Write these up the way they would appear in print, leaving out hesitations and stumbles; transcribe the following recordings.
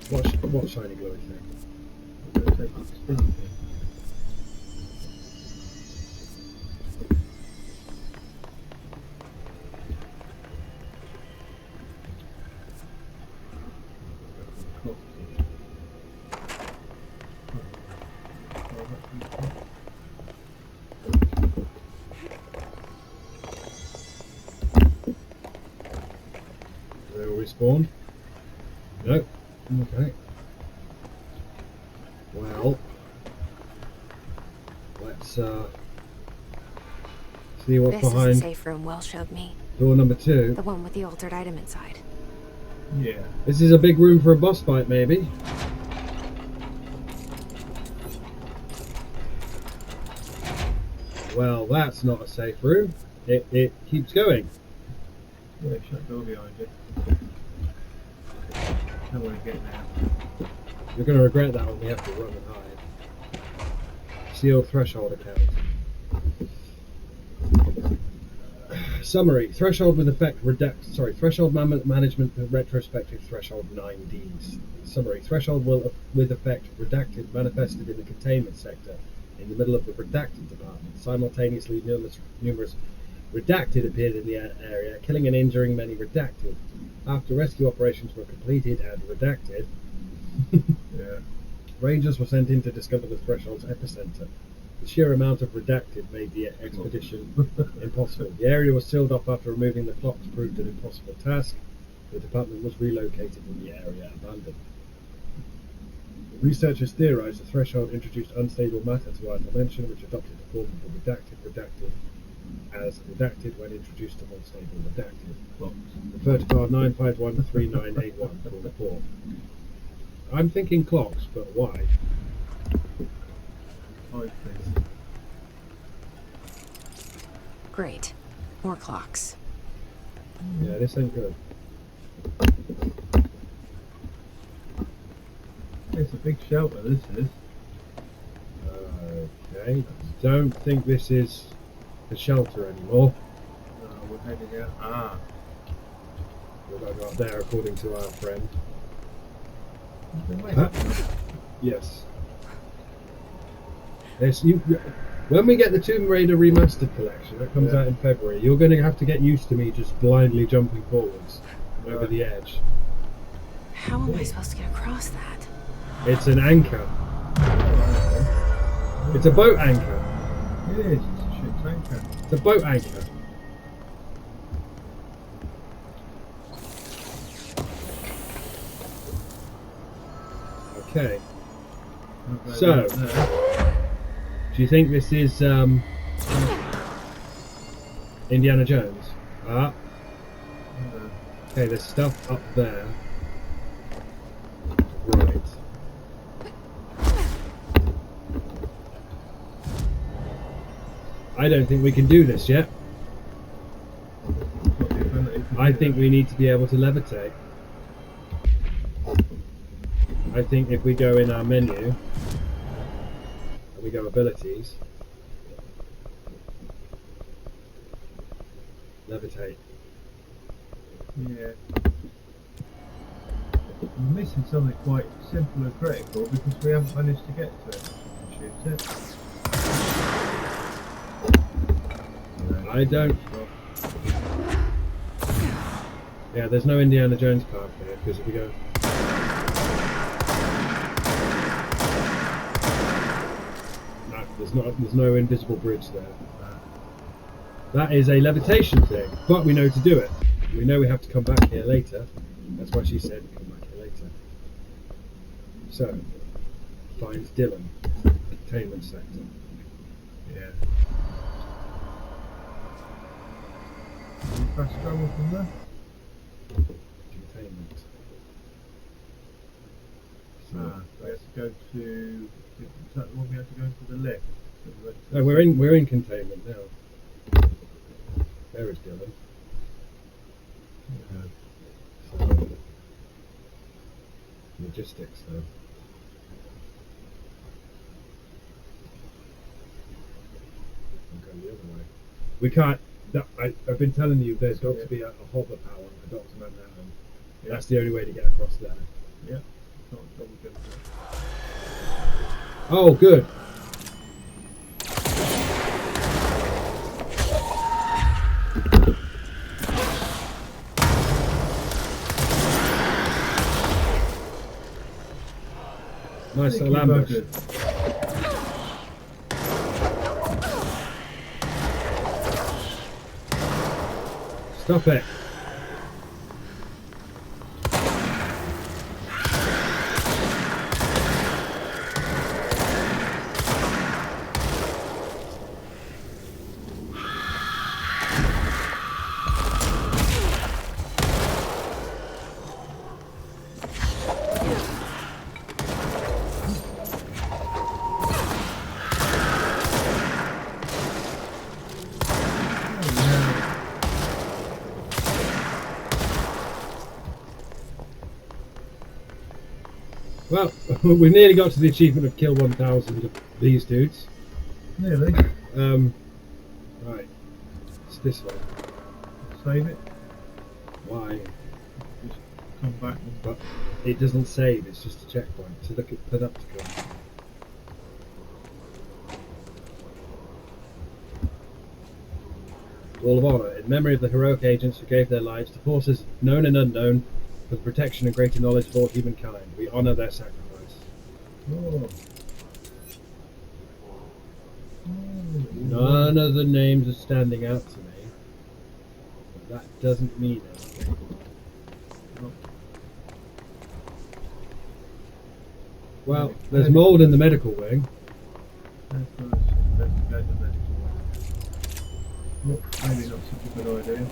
What shiny glowy thing? They all respawned? No. Okay. Well, let's see what's This is the behind safe room Will showed me. door number 2. The one with the altered item inside. Yeah. This is a big room for a boss fight, maybe. Well, that's not a safe room. It keeps going. Yeah, shut the door behind you. No way of getting out. You're going to regret that when we have to run and hide. Sealed threshold account. Summary: threshold with effect threshold management retrospective threshold 9Ds. Summary: threshold will with effect redacted manifested in the containment sector in the middle of the redacted department. Simultaneously, numerous redacted appeared in the area, killing and injuring many redacted. After rescue operations were completed and redacted, Yeah. Rangers were sent in to discover the threshold's epicenter. The sheer amount of redacted made the expedition impossible. The area was sealed off after removing the clocks proved an impossible task. The department was relocated from the area abandoned. Researchers theorized the threshold introduced unstable matter to our dimension, which adopted the form of the redacted as redacted when introduced to unstable redacted. Clocks. Refer to card 9513981 for report. I'm thinking clocks, but why? Time, please. Great. More clocks. Yeah, this ain't good. It's a big shelter, this is. Okay, don't think this is the shelter anymore. We're heading out. Ah. We're going up there, according to our friend. Wait. Huh? Yes. Yes, when we get the Tomb Raider Remastered collection, that comes out in February, you're going to have to get used to me just blindly jumping forwards over the edge. How am I supposed to get across that? It's an anchor. It's a boat anchor. It is. It's a ship's anchor. It's a boat anchor. Okay. So, do you think this is Indiana Jones? Okay, there's stuff up there. Right. I don't think we can do this yet. I think we need to be able to levitate. I think if we go in our menu and we go abilities, levitate. Yeah. We're missing something quite simple and critical because we haven't managed to get to it. Shoot it. I don't. Yeah, there's no Indiana Jones path here because if we go. No, there's no invisible bridge there. That is a levitation thing, but we know to do it. We know we have to come back here later. That's why she said come back here later. So, find Dylan, containment sector. Yeah. Fast travel from there? Containment. We have to go to. Is that the one we have to go to the lift? No, we're in containment now. There is Dylan. So, logistics though. We'll go the other way. We can't. I've been telling you there's got to be a hover power on the Doctor Manhattan. That's the only way to get across there. Yeah. Not Oh, good. Nice little ambush. Stop it. Well, we nearly got to the achievement of kill 1,000 of these dudes. Nearly. Right. It's this way. Save it. Why? Just come back and But it doesn't save, it's just a checkpoint. So look at put up to come. Wall of Honour, in memory of the heroic agents who gave their lives to forces known and unknown for the protection and greater knowledge of all humankind. We honour their sacrifice. Oh. None of the names are standing out to me. But that doesn't mean anything. Well, there's mould in the medical wing. Let's investigate the medical one. Oh, maybe not such a good idea.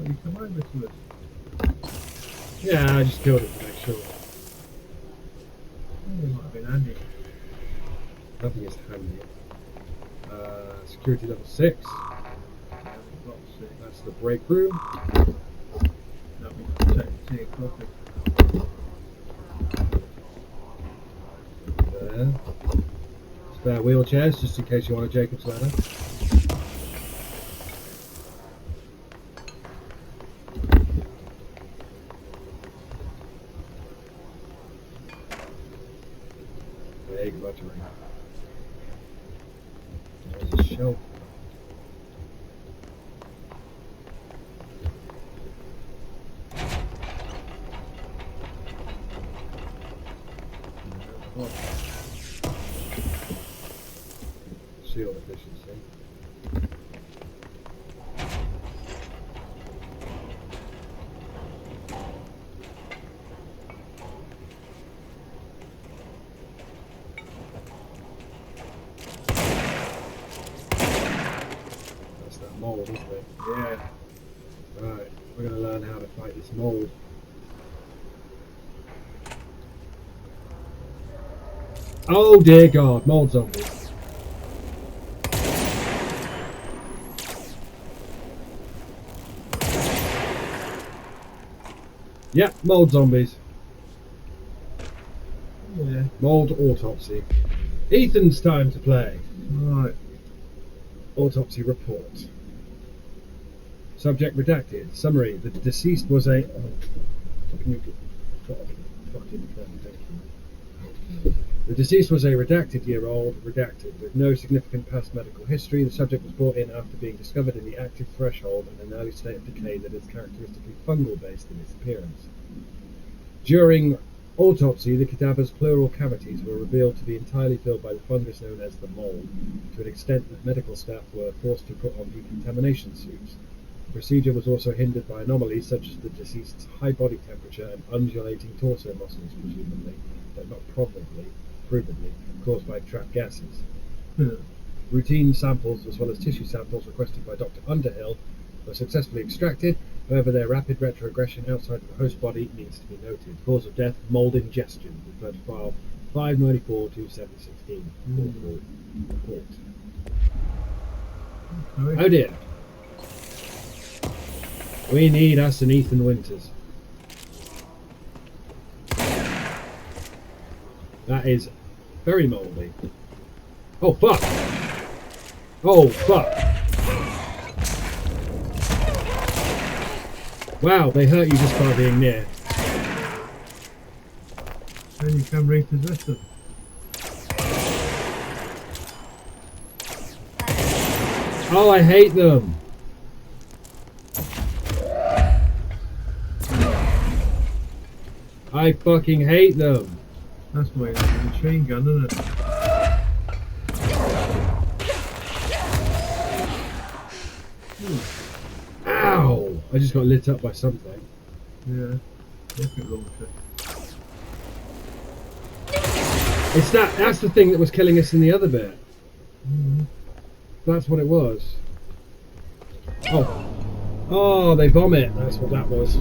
You come over to us. Yeah, I just killed it to make sure. Oh, it might have been handy. Nothing is handy. Security level 6. Yeah, we've got 6. That's the break room. That'll be protected tea and coffee. There. Spare wheelchairs just in case you want a Jacob's ladder. Big battery. There's a shelf. Shield efficiency. That's that mold, isn't it? Yeah. Right, we're going to learn how to fight this mold. Oh dear God, mold zombies. Yep, mold zombies. Yeah. Mold autopsy. Ethan's time to play. Right. Autopsy report. Subject redacted. Summary: the deceased was a. Can you fucking thank you. The deceased was a redacted year-old, redacted, with no significant past medical history. The subject was brought in after being discovered in the active threshold and an early state of decay that is characteristically fungal-based in its appearance. During autopsy, the cadaver's pleural cavities were revealed to be entirely filled by the fungus known as the mold, to an extent that medical staff were forced to put on decontamination suits. The procedure was also hindered by anomalies such as the deceased's high body temperature and undulating torso muscles, presumably, but not provably, caused by trapped gases. Routine samples as well as tissue samples requested by Dr. Underhill were successfully extracted, However, their rapid retrogression outside of the host body needs to be noted. Cause of death, mold ingestion. Refer to file 594-2716. Report. Okay. Oh dear. We need us an Ethan Winters. That is very mouldy. Oh fuck! Oh fuck! Wow, they hurt you just by being near. Then you can repossess them. Oh, I hate them! I fucking hate them! That's the way it's a machine gun, isn't it? Ow! I just got lit up by something. Yeah. Rocket launcher. It's that's the thing that was killing us in the other bit. Mm-hmm. That's what it was. Oh. Oh, they vomit. That's what that was.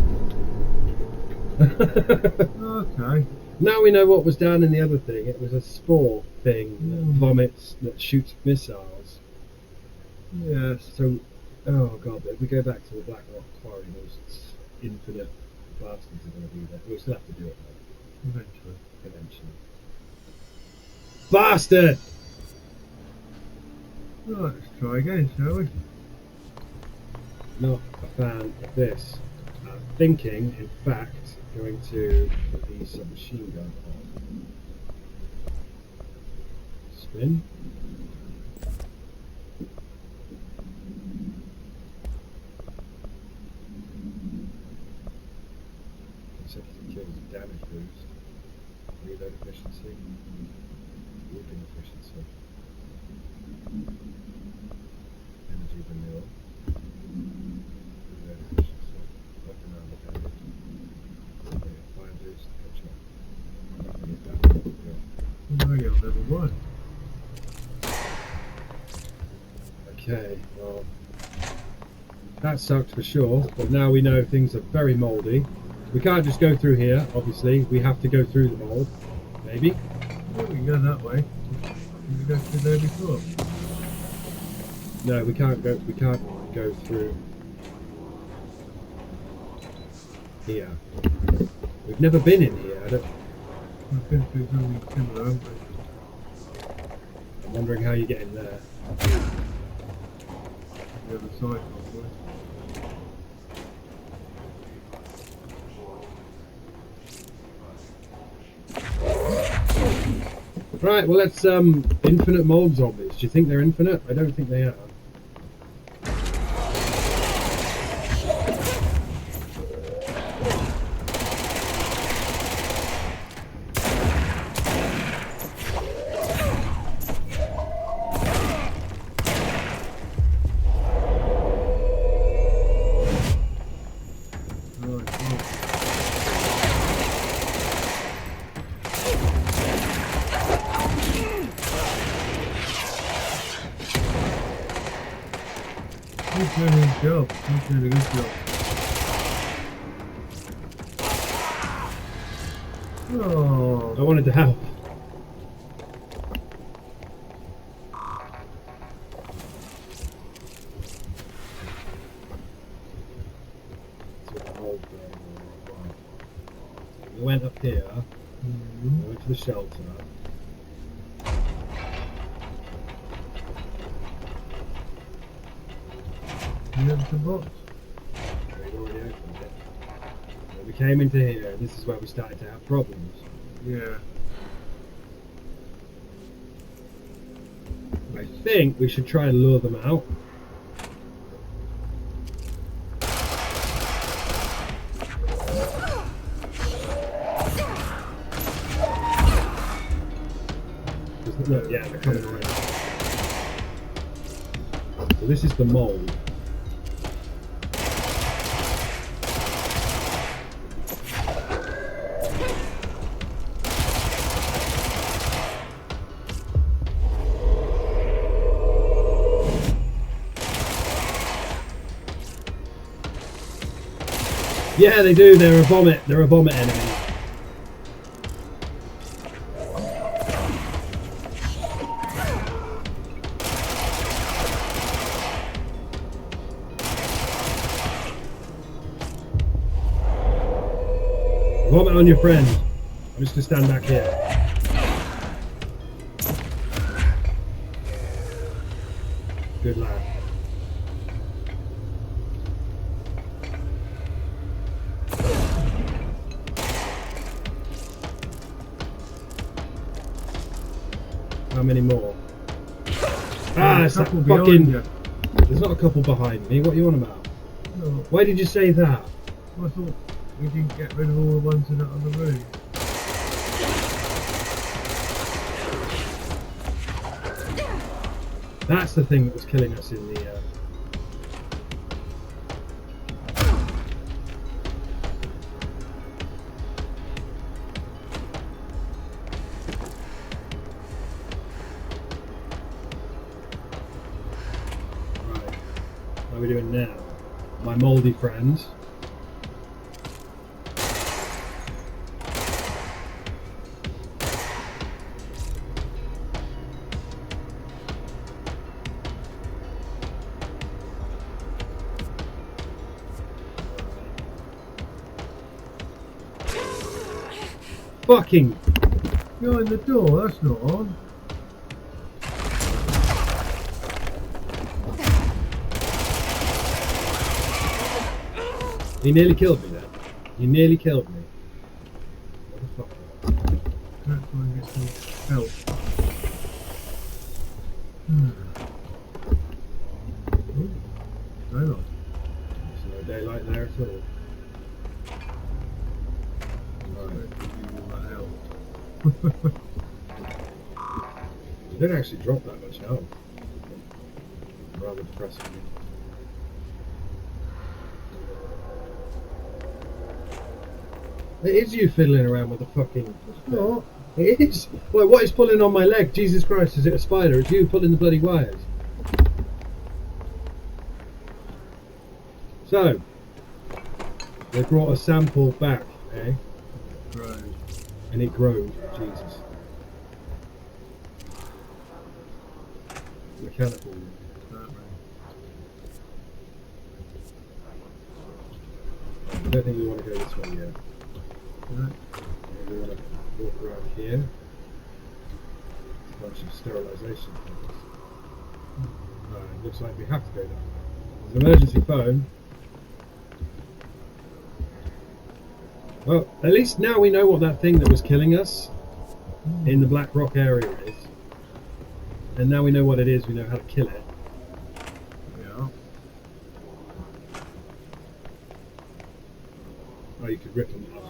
Okay. Now we know what was down in the other thing. It was a spore thing that Mm. vomits, that shoots missiles. Yes. So, oh god, if we go back to the Black Rock Quarry, those infinite bastards are going to be there. We'll still have to do it though, eventually. Bastard! Right, let's try again, shall we? Not a fan of this. Thinking, in fact, going to put the submachine gun on. Spin. Consecutive kills and damage boost. Reload efficiency. Warping efficiency. Energy renewal. Reload efficiency. Weapon armor damage. Fire boost. Headshot. Nothing is damage. No, you're level 1. Okay, well, that sucked for sure, but now we know things are very mouldy. We can't just go through here, obviously. We have to go through the mould. Maybe? Yeah, we can go that way. Did we go through there before? No, we can't go through here. We've never been in here. We've been through something similar, haven't we? I'm wondering how you get in there. The other side, probably. Right, well let's infinite mould zombies. Do you think they're infinite? I don't think they are. Right, cool. He's doing his job. He's doing a good job. Oh, I wanted to help. That's what the mould thing was. We went up here, we went to the shelter. you have the box. We'd already opened it. And we came into here, and this is where we started to have problems. Yeah. I think we should try and lure them out. Look, yeah, they're coming around. So this is the mold. Yeah, they do. They're a vomit. They're a vomit enemy. Vomit on your friend. I'm just gonna stand back here. Good lad. How many more? Ah, it's that couple behind fucking... you. There's not a couple behind me. What are you on about? No, Why did you say that? I thought we didn't get rid of all the ones in that other room. That's the thing that was killing us in the... Right. What are we doing now? My mouldy friends. Fucking... Behind the door, that's not on. He nearly killed me then. He nearly killed me. Motherfucker. That's why I get some help. Hang on. There's no daylight there at all. It didn't actually drop that much health. Rather depressing. It is you fiddling around with the fucking... What? It is! Wait, what is pulling on my leg? Jesus Christ, is it a spider? It's you pulling the bloody wires. So, they brought a sample back, eh? Right. And it growed. Jesus. Mechanical. I don't think we want to go this way yet. Right. We want to walk around here. A bunch of sterilisation things. It looks like we have to go that way. There's an emergency phone. Well, at least now we know what that thing that was killing us in the Black Rock area is. And now we know what it is, we know how to kill it. Yeah. Oh, you could rip them off.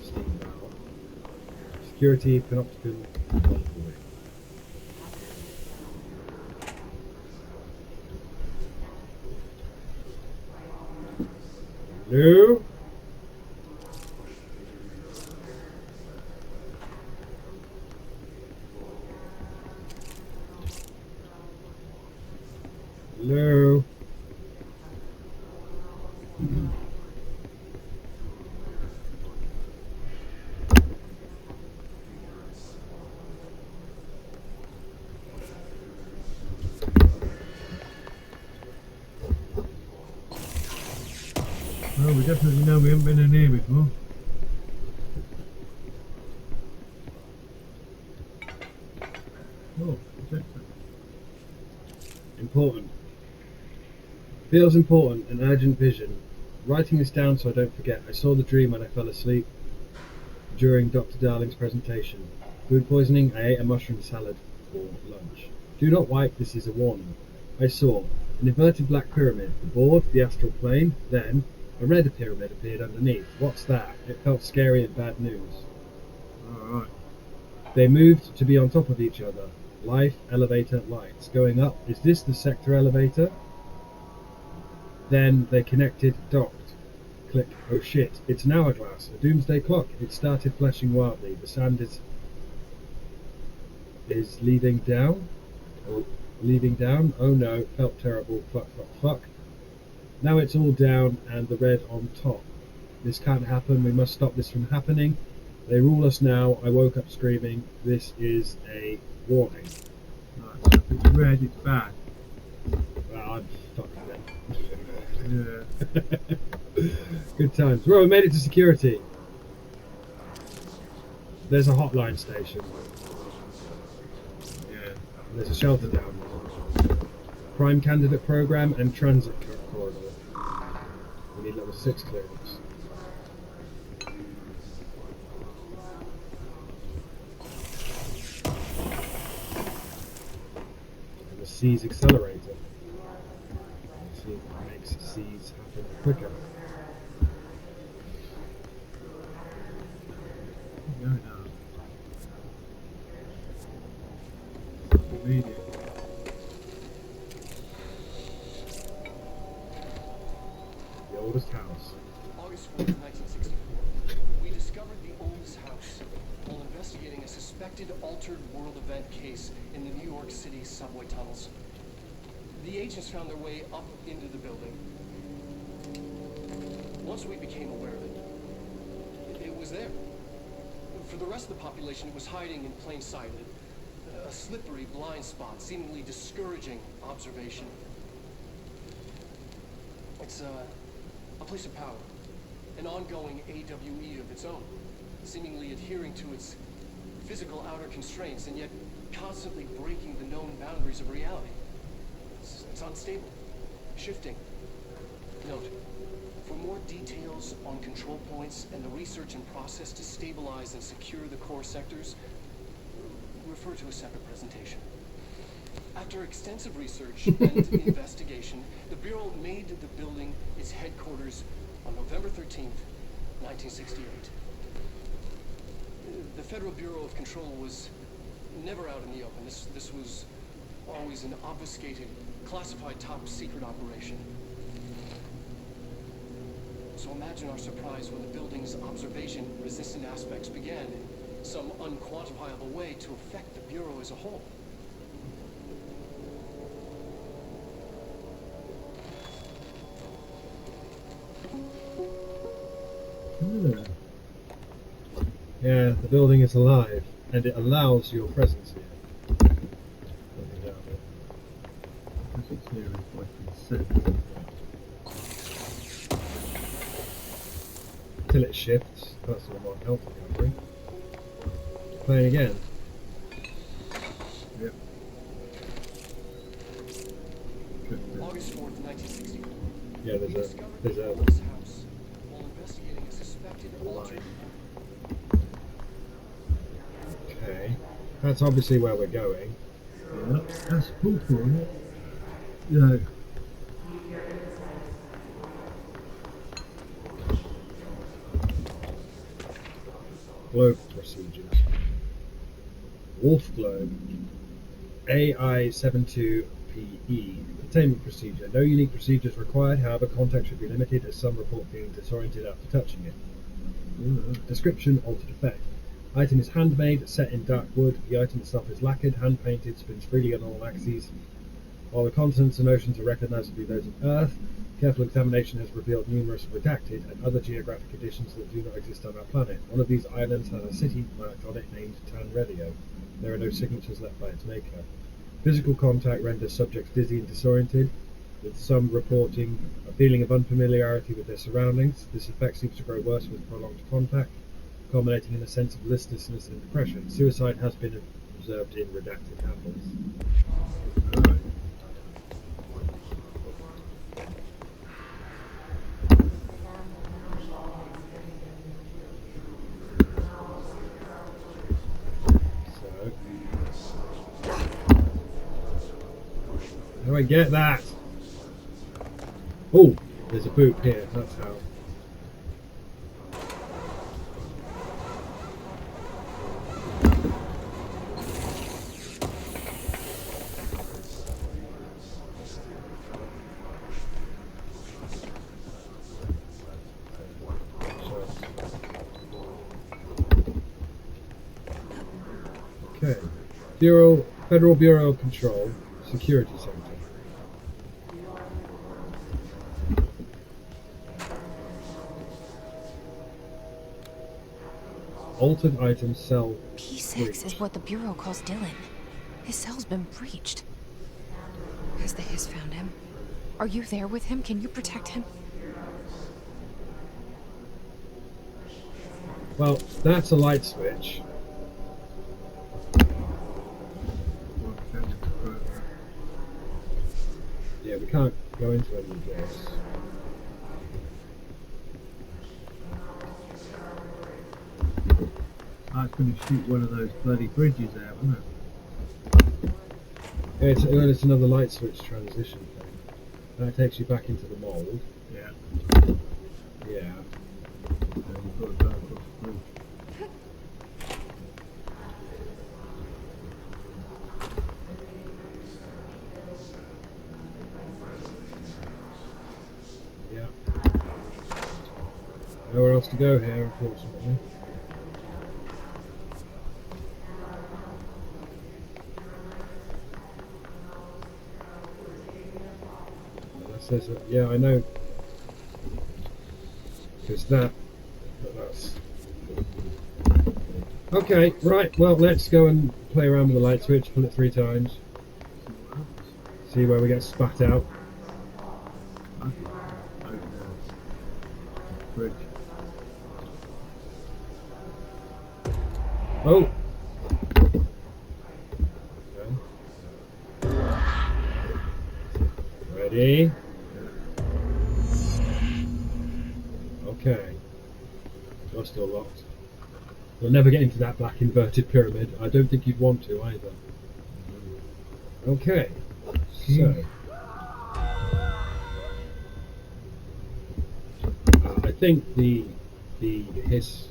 Steam valve. Security, panopticon. No. Hello. Well, we definitely know we haven't been in here before. Oh, protector. Important. Feels important and urgent vision. Writing this down so I don't forget. I saw the dream when I fell asleep during Dr. Darling's presentation. Food poisoning. I ate a mushroom salad for lunch. Do not wipe, this is a warning. I saw an inverted black pyramid, the board, the astral plane, then a red pyramid appeared underneath. What's that? It felt scary and bad news. Alright. They moved to be on top of each other. Life, elevator, lights. Going up. Is this the sector elevator? Then they connected, docked. Click. Oh shit. It's an hourglass. A doomsday clock. It started flashing wildly. The sand is leading down. Leaving down. Oh no, felt terrible. Fuck, fuck, fuck. Now it's all down and the red on top. This can't happen. We must stop this from happening. They rule us now. I woke up screaming. This is a warning. Right, so if it's red, it's bad. Well, I'm fucked then. Yeah. Good times. Well, we made it to security. There's a hotline station. Yeah. There's a shelter down there. Prime candidate program and transit corridor. We need level 6 clearance. And the C's accelerator. Let's see if it makes C's happen quicker. No, no. Read it. The oldest house. August 4th, 1964. We discovered the oldest house while investigating a suspected altered world event case in the New York City subway tunnels. The agents found their way up into the building. Once we became aware of it, it was there. For the rest of the population, it was hiding in plain sight. A slippery blind spot, seemingly discouraging observation. It's a place of power, an ongoing AWE of its own, seemingly adhering to its physical outer constraints and yet constantly breaking the known boundaries of reality. It's unstable, shifting. Note, for more details on control points and the research and process to stabilize and secure the core sectors, refer to a separate presentation. After extensive research and investigation, the Bureau made the building its headquarters on November 13th, 1968. The Federal Bureau of Control was never out in the open. This was always an obfuscated, classified top secret operation. So imagine our surprise when the building's observation-resistant aspects began in some unquantifiable way to affect the Bureau as a whole. Yeah, the building is alive, and it allows your presence here. Nothing down there. Because it's here is what it said. Till it shifts. Personal mark health recovery. Playing again. Yep. August 4th, 1960. Yeah, there's This a house while investigating a suspected altered. okay. That's obviously where we're going. Yeah, that's cool, isn't it? Yeah. Globe procedures. Wolf globe. AI72PE. Containment procedure. No unique procedures required, however, contact should be limited as some report feeling disoriented after touching it. Description, altered effect. Item is handmade, set in dark wood. The item itself is lacquered, hand painted, spins freely on all axes. While the continents and oceans are recognizably those of Earth, careful examination has revealed numerous redacted and other geographic additions that do not exist on our planet. One of these islands has a city marked on it named Tanredio. There are no signatures left by its maker. Physical contact renders subjects dizzy and disoriented, with some reporting a feeling of unfamiliarity with their surroundings. This effect seems to grow worse with prolonged contact, culminating in a sense of listlessness and depression. Suicide has been observed in redacted handles. Alright. How do I get that? Oh, there's a boot here, that's how. Okay. Federal Bureau of Control. Security center. Altered item cell. P6 breach. is what the Bureau calls Dylan. His cell's been breached. Has the Hiss found him? Are you there with him? Can you protect him? Well, that's a light switch. Yeah, we can't go into any doors. I was going to shoot one of those bloody bridges out, wasn't it? Yeah, it's another light switch transition thing. That takes you back into the mold. Yeah. Yeah. And you've got to go across the bridge. Yeah. Nowhere else to go here, unfortunately. Says that, yeah, I know. Because that's okay. Right. Well, let's go and play around with the light switch. Pull it 3 times. See where we get spat out. Bridge. Oh. Okay. Ready. Okay. You're still locked. You'll never get into that black inverted pyramid. I don't think you'd want to either. Okay. So. I think the hiss.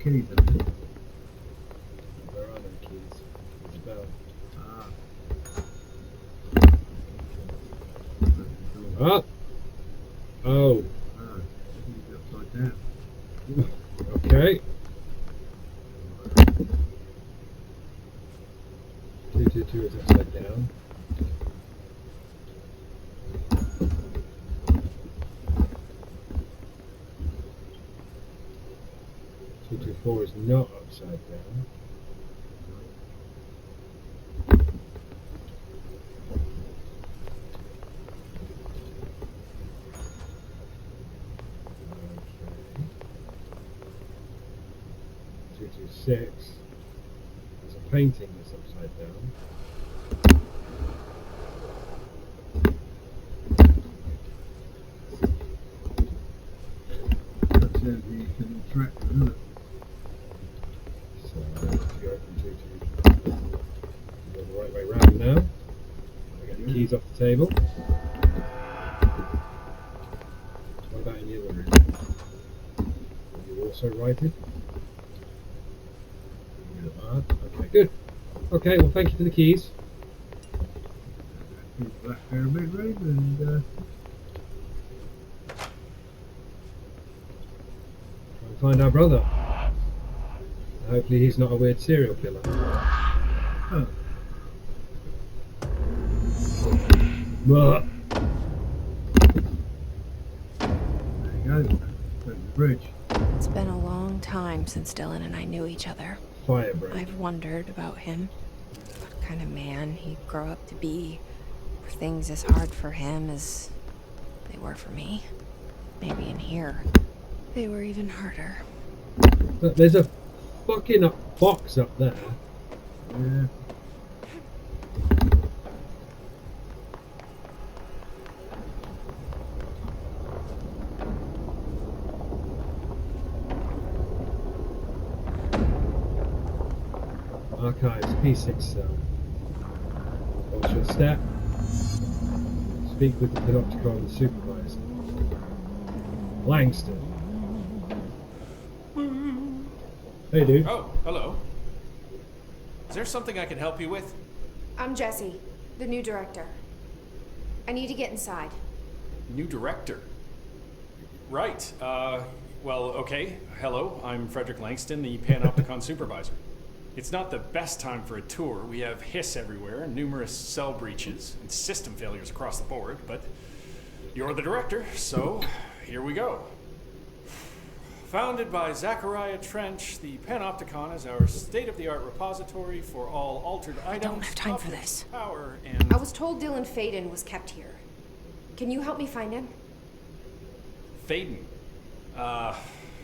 Keys. Where are the keys? It's about. Ah. Oh. He's upside down. Okay. 222 is upside down. Two two four is not upside down. Okay. 226. There's a painting that's upside down. That says you can track them, isn't it? So let's go from 222. Go the right way round now. I get the keys off the table. What about in the other room? Are you also righted? You are. Okay, good. Okay, well, thank you for the keys. Here's the Black Pyramid Room and Try and find our brother. Hopefully he's not a weird serial killer. oh, But there you go. That's the bridge. It's been a long time since Dylan and I knew each other. fire break. I've wondered about him. What kind of man he'd grow up to be. Were things as hard for him as they were for me? Maybe in here, they were even harder. Look, there's a fucking box up there. Yeah. Archives, P6 cell. What's your step? Speak with the Panopticon supervisor. Langston. Hey, dude. Oh, hello. Is there something I can help you with? I'm Jessie, the new director. I need to get inside. New director. Right. Well, okay. Hello, I'm Frederick Langston, the Panopticon supervisor. It's not the best time for a tour. We have hiss everywhere, numerous cell breaches, and system failures across the board, but you're the director, so here we go. Founded by Zachariah Trench, the Panopticon is our state-of-the-art repository for all altered items. don't have time for objects, this. Power, and... I was told Dylan Faden was kept here. Can you help me find him? Faden?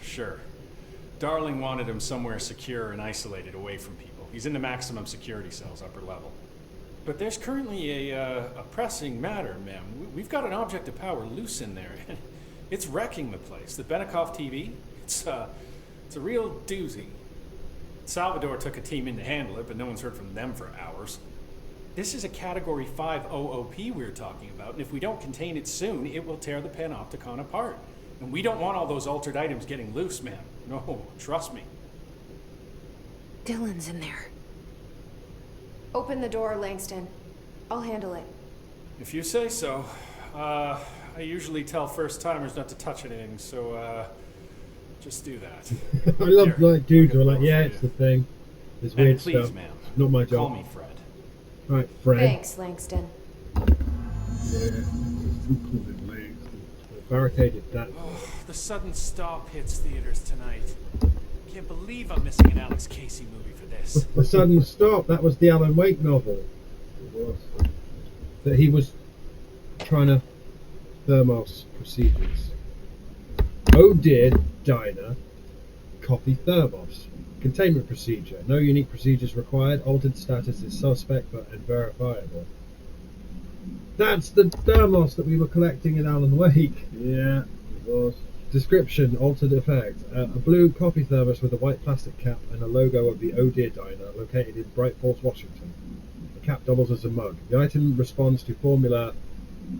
Sure. Darling wanted him somewhere secure and isolated away from people. He's in the maximum security cells, upper level. But there's currently a pressing matter, ma'am. We've got an object of power loose in there. It's wrecking the place. The Benikoff TV, it's a real doozy. Salvador took a team in to handle it, but no one's heard from them for hours. This is a Category 5 OOP we're talking about, and if we don't contain it soon, it will tear the Panopticon apart. And we don't want all those altered items getting loose, ma'am. No, trust me. Dylan's in there. Open the door, Langston. I'll handle it. If you say so. I usually tell first-timers not to touch anything, so, just do that. I love Here, like dudes I'll who are get like, the yeah, door it's for the thing. It's you. weird And please, stuff. ma'am, Not my call job. me Fred. Right, Fred. Thanks, Langston. Yeah, it's included legs. Barricaded that. Oh, the sudden stop hits theaters tonight. Can't believe I'm missing an Alex Casey movie for this. The sudden stop. That was the Alan Wake novel It was. that he was trying to thermos procedures. Oh dear, Diner. Copy thermos. Containment procedure. No unique procedures required. Altered status is suspect but unverifiable. That's the thermos that we were collecting in Alan Wake. Yeah, it was. Description, altered effect. A blue coffee thermos with a white plastic cap and a logo of the Oh Dear Diner located in Bright Falls, Washington. The cap doubles as a mug. The item responds to Formula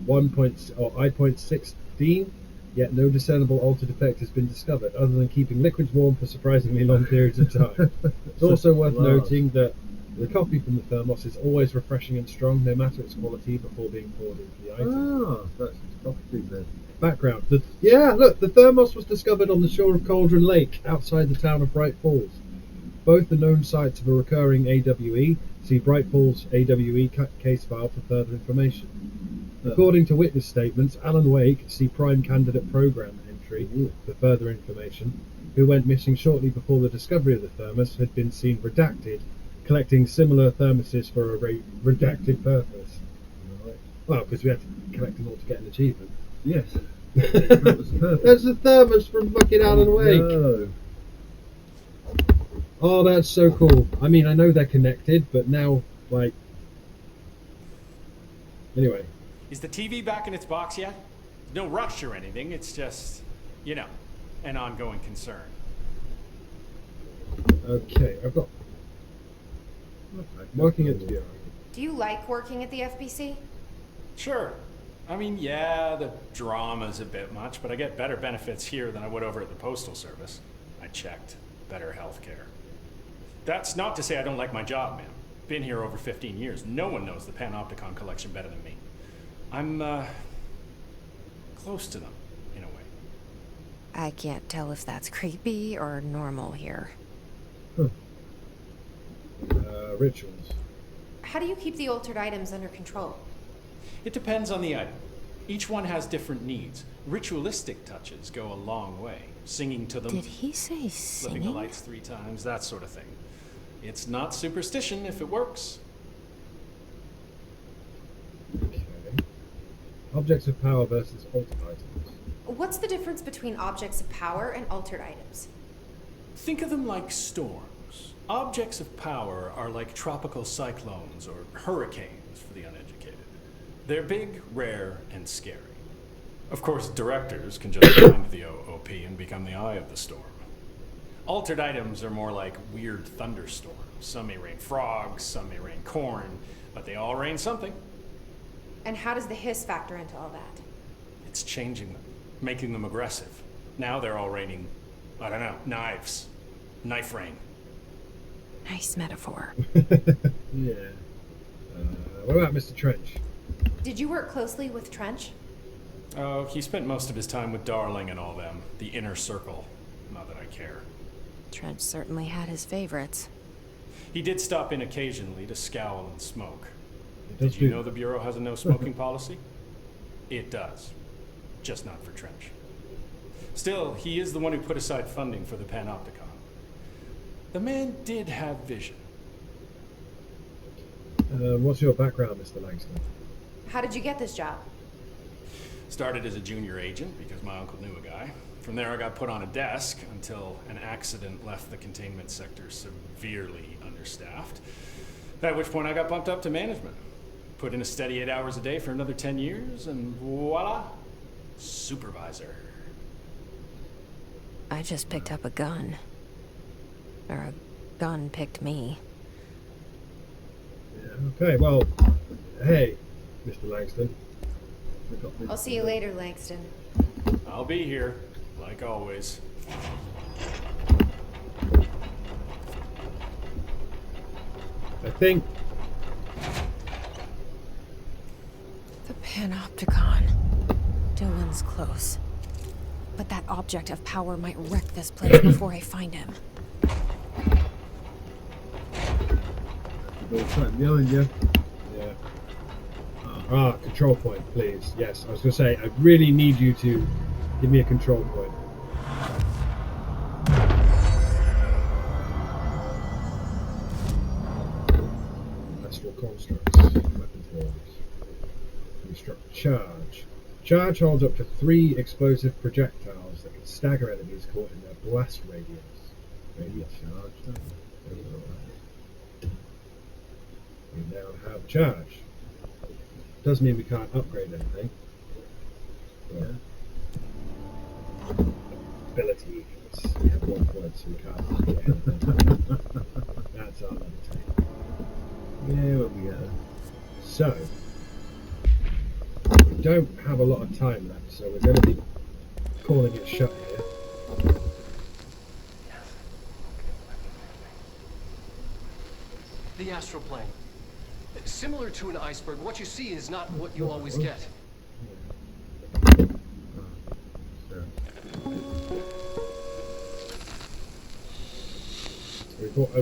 I.16, yet no discernible altered effect has been discovered, other than keeping liquids warm for surprisingly long periods of time. It's also worth noting that the coffee from the thermos is always refreshing and strong, no matter its quality, before being poured into the item. Ah, that's its property then. Background. Look, the thermos was discovered on the shore of Cauldron Lake, outside the town of Bright Falls. Both are known sites of a recurring AWE. See Bright Falls AWE case file for further information. According to witness statements, Alan Wake, see Prime Candidate Program entry for further information, who went missing shortly before the discovery of the thermos, had been seen redacted, collecting similar thermoses for a redacted purpose. Right. Well, because we had to collect them all to get an achievement. Yes. That was perfect. There's a thermos from fucking Alan Wake. No. Oh, that's so cool. I mean, I know they're connected, but now, like... Anyway. Is the TV back in its box yet? No rush or anything, it's just, you know, an ongoing concern. Okay, I've got... Working at the... Do you like working at the FBC? Sure. I mean, yeah, the drama's a bit much, but I get better benefits here than I would over at the Postal Service. I checked. Better healthcare. That's not to say I don't like my job, man. Been here over 15 years. No one knows the Panopticon collection better than me. I'm, close to them, in a way. I can't tell if that's creepy or normal here. Rituals. How do you keep the altered items under control? It depends on the item. Each one has different needs. Ritualistic touches go a long way. Singing to them, Did he say flipping the singing? lights 3 times, that sort of thing. It's not superstition if it works. Okay. Objects of power versus altered items. What's the difference between objects of power and altered items? Think of them like storms. Objects of power are like tropical cyclones or hurricanes for the uneducated. They're big, rare, and scary. Of course, directors can just go into the OOP and become the eye of the storm. Altered items are more like weird thunderstorms. Some may rain frogs, some may rain corn, but they all rain something. And how does the hiss factor into all that? It's changing them, making them aggressive. Now they're all raining, I don't know, knives. Knife rain. Nice metaphor. Yeah. What about Mr. Trench? Did you work closely with Trench? Oh, he spent most of his time with Darling and all them, the inner circle. Not that I care. Trench certainly had his favorites. He did stop in occasionally to scowl and smoke. It does Did you do know the Bureau has a no smoking policy? It does. Just not for Trench. Still, he is the one who put aside funding for the Panopticon. The man did have vision. What's your background, Mr. Langston? How did you get this job? Started as a junior agent because my uncle knew a guy. From there I got put on a desk until an accident left the containment sector severely understaffed. At which point I got bumped up to management. Put in a steady 8 hours a day for another 10 years and voila, supervisor. I just picked up a gun. Or a gun picked me. Okay, well, hey, Mr. Langston. I'll see you later, Langston. I'll be here, like always. I think The Panopticon. Dylan's close. But that object of power might wreck this place before I find him. There's something behind you. yeah. Control point, please. Yes, I was going to say, I really need you to give me a control point. Astral constructs, weapon forms. Construct charge. Charge holds up to 3 explosive projectiles that can stagger enemies caught in their blast radius. Radius charge. We now have charge. Does mean we can't upgrade anything. But ability. We have 1 point, so we can't upgrade anything. That's our levitate. Yeah, what we got? So, we don't have a lot of time left, so we're going to be calling it shut here. The astral plane. Similar to an iceberg, what you see is not what you always get.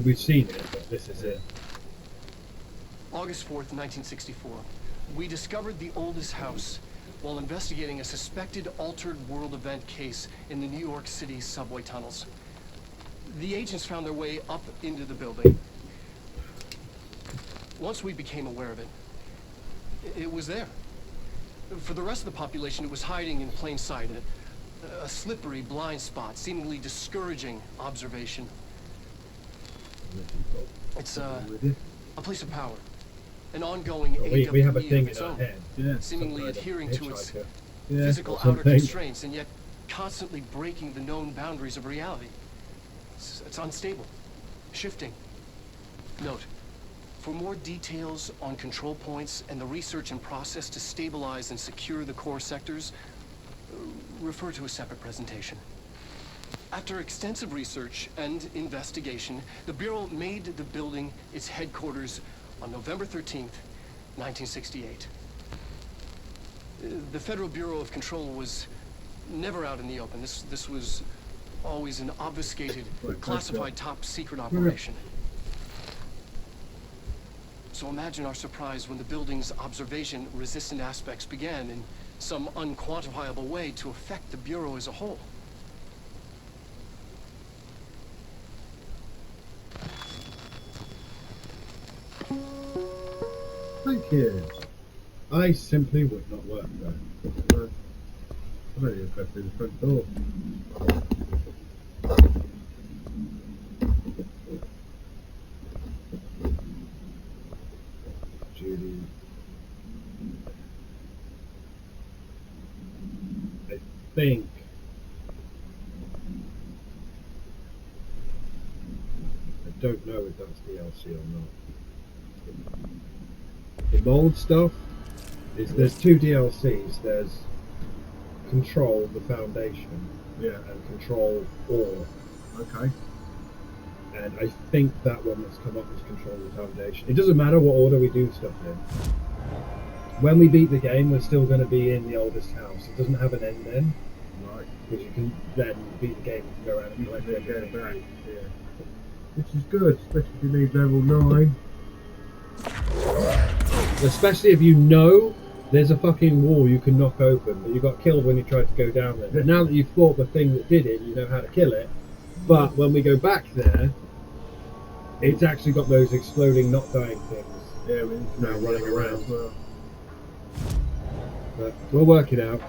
We've seen it, but this is it. August 4th, 1964. We discovered the oldest house while investigating a suspected altered world event case in the New York City subway tunnels. The agents found their way up into the building. Once we became aware of it, it was there. For the rest of the population, it was hiding in plain sight, a slippery blind spot, seemingly discouraging observation. It's a place of power, an ongoing AWE we have a of thing its in our own, head. Yeah. seemingly Some kind of adhering to its hitchhiker. physical or outer something. constraints, and yet constantly breaking the known boundaries of reality. It's unstable, shifting. Note, for more details on control points and the research and process to stabilize and secure the core sectors, refer to a separate presentation. After extensive research and investigation, the Bureau made the building its headquarters on November 13th, 1968. The Federal Bureau of Control was never out in the open. This was always an obfuscated, classified top secret operation. So imagine our surprise when the building's observation-resistant aspects began in some unquantifiable way to affect the Bureau as a whole. Thank you. I simply would not work there. I'm ready to go through the front door. Judy. I think I don't know if that's DLC or not. The mold stuff is there's 2 DLCs. There's Control the Foundation, Yeah. and Control Ore. Okay. And I think that one that's come up is Control the Foundation. It doesn't matter what order we do stuff in. When we beat the game, we're still going to be in the oldest house. It doesn't have an end then. Right. because you can then beat the game and go around and You collect can then go everything. back. Yeah. Which is good, especially if you need level 9. Especially if you know there's a fucking wall you can knock open, but you got killed when you tried to go down there. But now that you've fought the thing that did it, you know how to kill it. But when we go back there, it's actually got those exploding, not dying things. Yeah, we need to Now go running the other way around. as well. But we'll work it out.